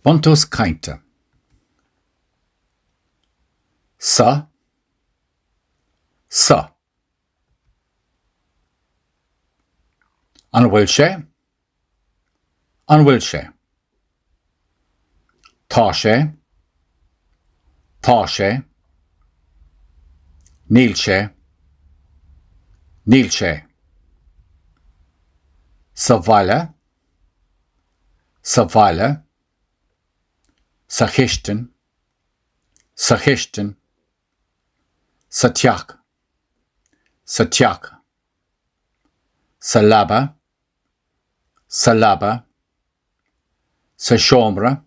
Buntús Cainte. Sa. An bhfuil sé. Tá sé. Níl sé. Sa bhaile. Sa chiistin. Sa teach. Sa labba. Sa seomra.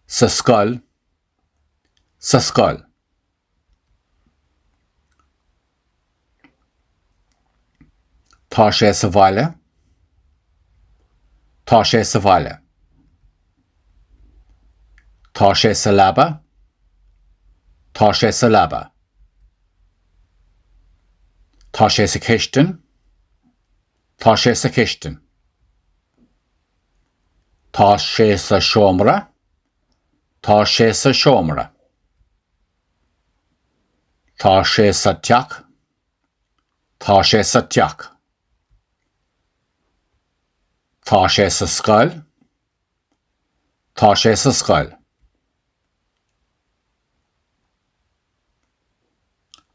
Sa scoil. Tá sé sa bhaile. Tá sé sa labba. Tá sé sa chiistin. Tá sé sa chiistin. Tá sé sa seomra. Tá sé sa seomra. Tá sé sa teach. Tá sé sa teach. Tá sé sa scoil. Tá sé sa scoil.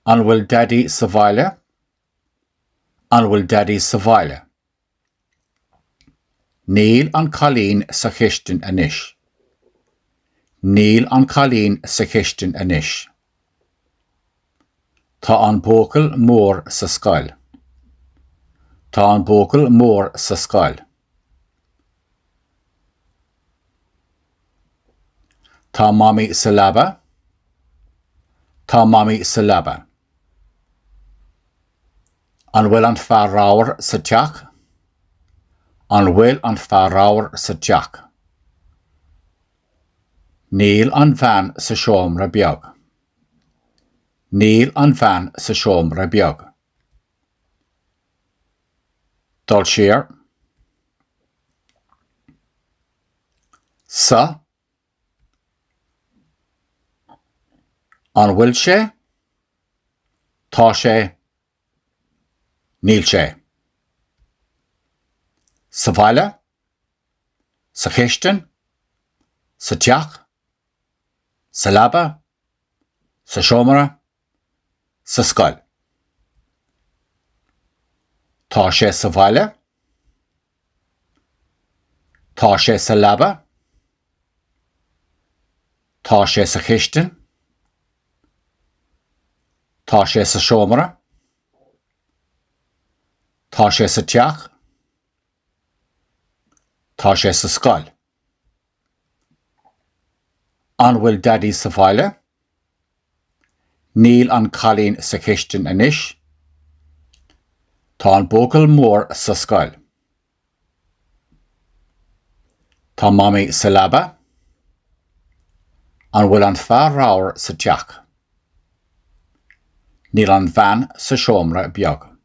An bhfuil daddy sa bhaile. An bhfuil daddy sa bhaile. Níl an cailín sa chiistin anois. Níl an cailín sa chiistin anois. Tá an bócail mór sa scoil. Tá an bócail mór sa scoil. Tá mammy sa labba. Tá mammy sa labba. An bhfuil an fearráir sa teach. An bhfuil an fearráir sa teach. Níl an bhean sa seomra beag. Níl an bhean sa seomra beag. Dul siar. Sa. An bhfuil sé. Tá sé. Níl sé. Sa bhaile. Sa chiistin. Sa teach. Sa labba. Sa seomra. Sa scoil. Tá sé sa bhaile. Tá sé sa labba. Tá sé sa chiistin. Tá sé sa seomra. Tá sé sa teach. Tá sé sa scoil. An bhfuil daddy sa bhaile. Níl an cailín sa chiistin anois. Tá an bócail mór sa scoil. Tá mammy sa labba. An bhfuil an fearráir sa teach. Níl an bhean sa seomra beag.